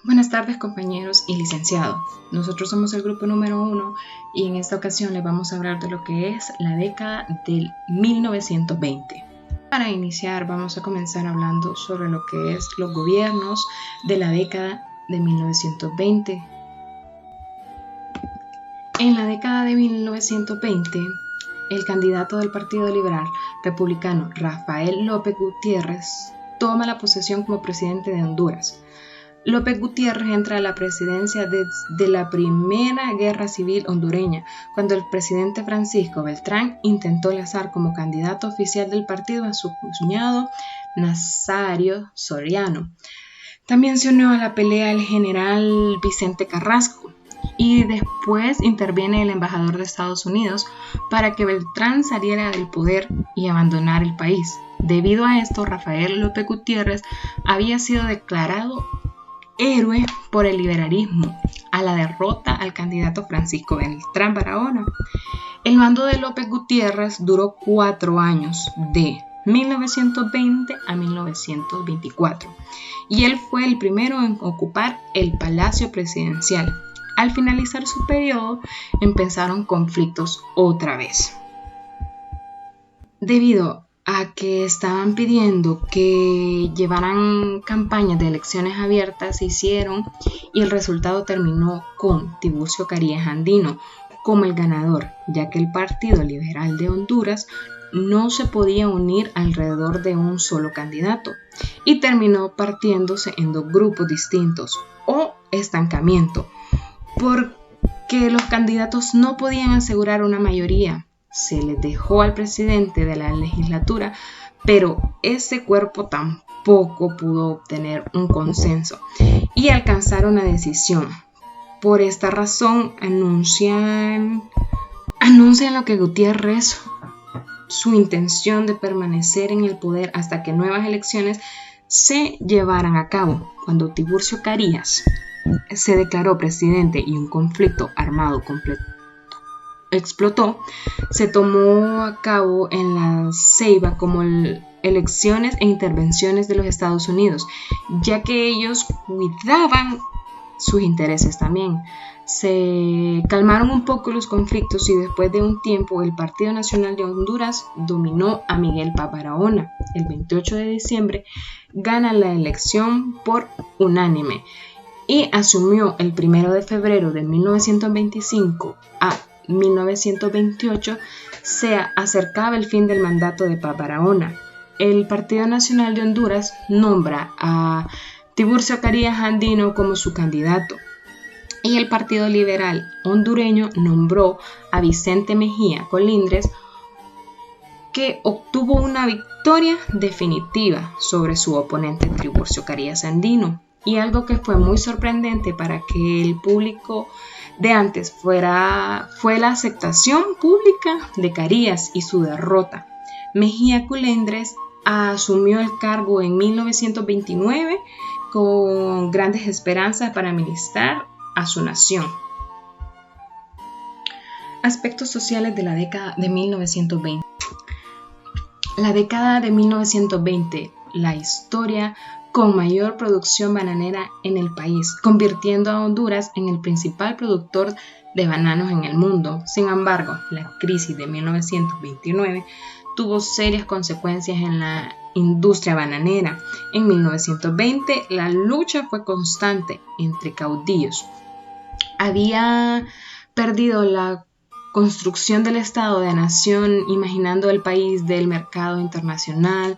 Buenas tardes, compañeros y licenciado. Nosotros somos el grupo número 1 y en esta ocasión les vamos a hablar de lo que es la década del 1920. Para iniciar vamos a comenzar hablando sobre lo que es los gobiernos de la década de 1920. En la década de 1920, el candidato del Partido Liberal Republicano Rafael López Gutiérrez toma la posesión como presidente de Honduras. López Gutiérrez entra a la presidencia desde la Primera Guerra Civil hondureña, cuando el presidente Francisco Beltrán intentó lanzar como candidato oficial del partido a su cuñado Nazario Soriano. También se unió a la pelea el general Vicente Carrasco y después interviene el embajador de Estados Unidos para que Beltrán saliera del poder y abandonara el país. Debido a esto, Rafael López Gutiérrez había sido declarado héroe por el liberalismo a la derrota al candidato Francisco Beltrán Barahona. El mando de López Gutiérrez duró 4 años, de 1920 a 1924, y él fue el primero en ocupar el Palacio Presidencial. Al finalizar su periodo, empezaron conflictos otra vez. Debido a que estaban pidiendo que llevaran campañas de elecciones abiertas, se hicieron y el resultado terminó con Tiburcio Carías Andino como el ganador, ya que el Partido Liberal de Honduras no se podía unir alrededor de un solo candidato y terminó partiéndose en 2 grupos distintos o estancamiento, porque los candidatos no podían asegurar una mayoría. Se les dejó al presidente de la legislatura, pero ese cuerpo tampoco pudo obtener un consenso y alcanzar una decisión. Por esta razón anuncian lo que Gutiérrez su intención de permanecer en el poder hasta que nuevas elecciones se llevaran a cabo. Cuando Tiburcio Carías se declaró presidente y un conflicto armado completo explotó, se tomó a cabo en la Ceiba como elecciones e intervenciones de los Estados Unidos, ya que ellos cuidaban sus intereses también. Se calmaron un poco los conflictos y después de un tiempo el Partido Nacional de Honduras dominó a Miguel Paz Barahona. El 28 de diciembre gana la elección por unánime y asumió el 1 de febrero de 1925 a 1928 se acercaba el fin del mandato de Paz Barahona. El Partido Nacional de Honduras nombra a Tiburcio Carías Andino como su candidato y el Partido Liberal hondureño nombró a Vicente Mejía Colindres, que obtuvo una victoria definitiva sobre su oponente Tiburcio Carías Andino. Y algo que fue muy sorprendente para que el público de antes fue la aceptación pública de Carías y su derrota. Mejía Colindres asumió el cargo en 1929 con grandes esperanzas para administrar a su nación. Aspectos sociales de la década de 1920. La década de 1920, la historia con mayor producción bananera en el país, convirtiendo a Honduras en el principal productor de bananos en el mundo. Sin embargo, la crisis de 1929 tuvo serias consecuencias en la industria bananera. En 1920, la lucha fue constante entre caudillos. Había perdido la construcción del Estado de Nación, imaginando el país del mercado internacional,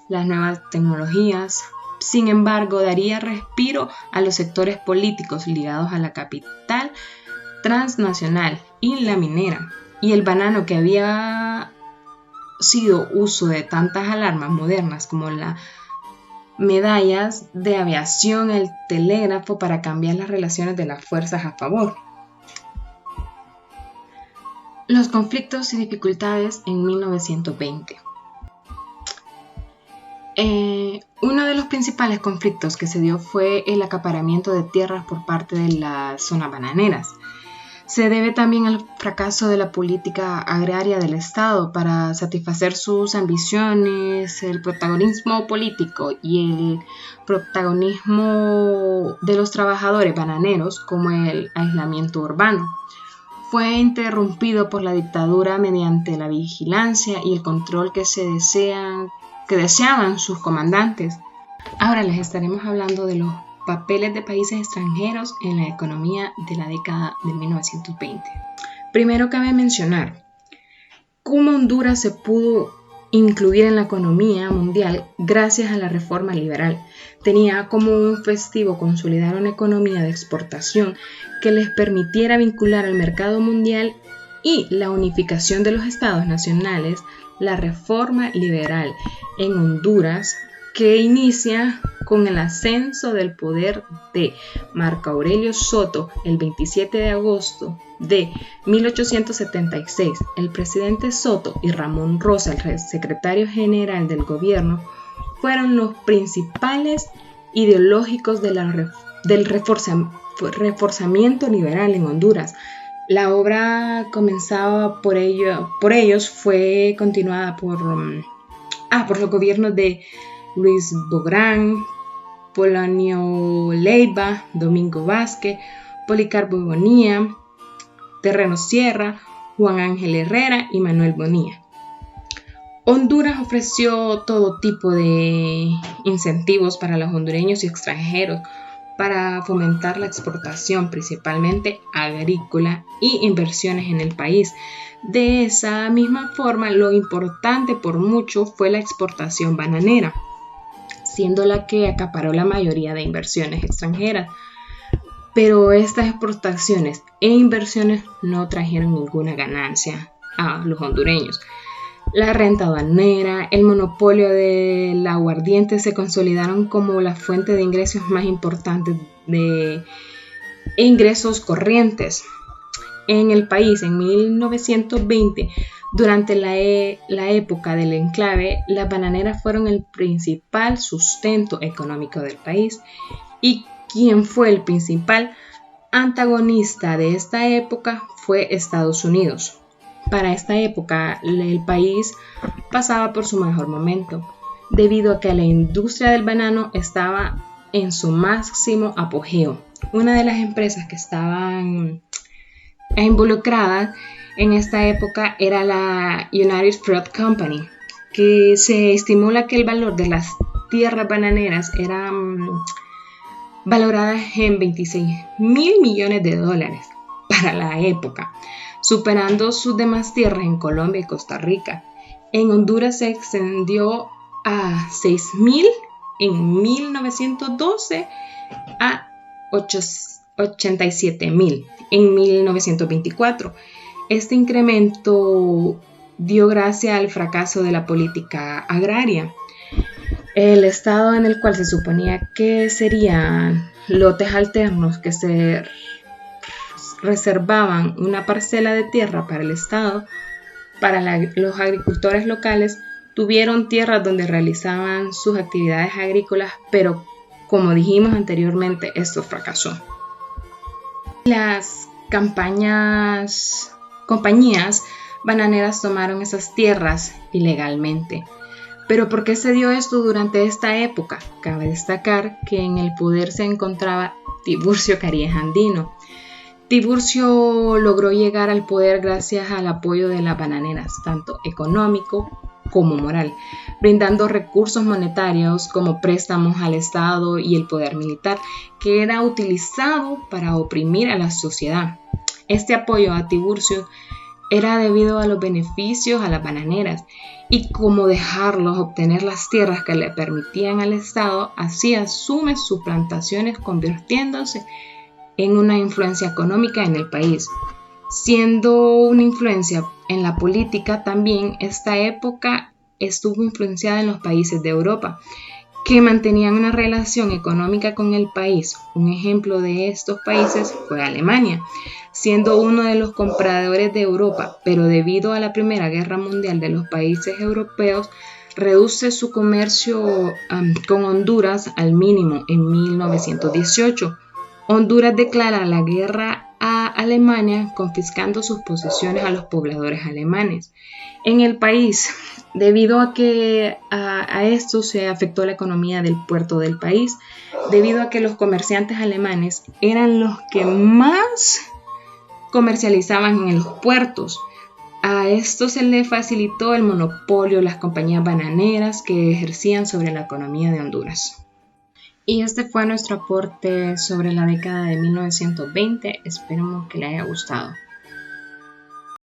las nuevas tecnologías. Sin embargo, daría respiro a los sectores políticos ligados a la capital transnacional y la minera, y el banano, que había sido uso de tantas alarmas modernas como las medallas de aviación, el telégrafo, para cambiar las relaciones de las fuerzas a favor. Los conflictos y dificultades en 1920. Uno de los principales conflictos que se dio fue el acaparamiento de tierras por parte de las zonas bananeras. Se debe también al fracaso de la política agraria del Estado para satisfacer sus ambiciones, el protagonismo político y el protagonismo de los trabajadores bananeros, como el aislamiento urbano. Fue interrumpido por la dictadura mediante la vigilancia y el control que deseaban sus comandantes. Ahora les estaremos hablando de los papeles de países extranjeros en la economía de la década de 1920. Primero cabe mencionar cómo Honduras se pudo incluir en la economía mundial gracias a la reforma liberal. Tenía como un objetivo consolidar una economía de exportación que les permitiera vincular al mercado mundial y la unificación de los estados nacionales. La reforma liberal en Honduras, que inicia con el ascenso del poder de Marco Aurelio Soto el 27 de agosto de 1876. El presidente Soto y Ramón Rosa, el secretario general del gobierno, fueron los principales ideológicos del reforzamiento liberal en Honduras. La obra comenzada por ellos fue continuada por los gobiernos de Luis Bográn, Polonio Leiva, Domingo Vázquez, Policarpo Bonilla, Terreno Sierra, Juan Ángel Herrera y Manuel Bonilla. Honduras ofreció todo tipo de incentivos para los hondureños y extranjeros para fomentar la exportación, principalmente agrícola, y inversiones en el país. De esa misma forma, lo importante por mucho fue la exportación bananera, siendo la que acaparó la mayoría de inversiones extranjeras. Pero estas exportaciones e inversiones no trajeron ninguna ganancia a los hondureños. La renta aduanera, el monopolio del aguardiente se consolidaron como la fuente de ingresos más importante de ingresos corrientes en el país. En 1920, durante la época del enclave, las bananeras fueron el principal sustento económico del país. ¿Y quién fue el principal antagonista de esta época? Fue Estados Unidos. Para esta época, el país pasaba por su mejor momento, debido a que la industria del banano estaba en su máximo apogeo. Una de las empresas que estaban involucradas en esta época era la United Fruit Company, que se estimula que el valor de las tierras bananeras era valoradas en $26 mil millones para la época, superando sus demás tierras en Colombia y Costa Rica. En Honduras se extendió a 6.000 en 1912 a 87.000 en 1924. Este incremento dio gracia al fracaso de la política agraria. El estado en el cual se suponía que serían lotes alternos que se reservaban una parcela de tierra para el Estado, para los agricultores locales tuvieron tierras donde realizaban sus actividades agrícolas, pero como dijimos anteriormente, esto fracasó. Las compañías bananeras tomaron esas tierras ilegalmente. ¿Pero por qué se dio esto durante esta época? Cabe destacar que en el poder se encontraba Tiburcio Carías Andino. Tiburcio logró llegar al poder gracias al apoyo de las bananeras, tanto económico como moral, brindando recursos monetarios como préstamos al Estado y el poder militar, que era utilizado para oprimir a la sociedad. Este apoyo a Tiburcio era debido a los beneficios a las bananeras y como dejarlos obtener las tierras que le permitían al Estado, así asume sus plantaciones convirtiéndose en una influencia económica en el país. Siendo una influencia en la política también, esta época estuvo influenciada en los países de Europa, que mantenían una relación económica con el país. Un ejemplo de estos países fue Alemania, siendo uno de los compradores de Europa, pero debido a la Primera Guerra Mundial de los países europeos, reduce su comercio con Honduras al mínimo en 1918. Honduras declara la guerra a Alemania, confiscando sus posesiones a los pobladores alemanes en el país, debido a que a esto se afectó la economía del puerto del país, debido a que los comerciantes alemanes eran los que más comercializaban en los puertos. A esto se le facilitó el monopolio de las compañías bananeras que ejercían sobre la economía de Honduras. Y este fue nuestro aporte sobre la década de 1920. Esperemos que les haya gustado.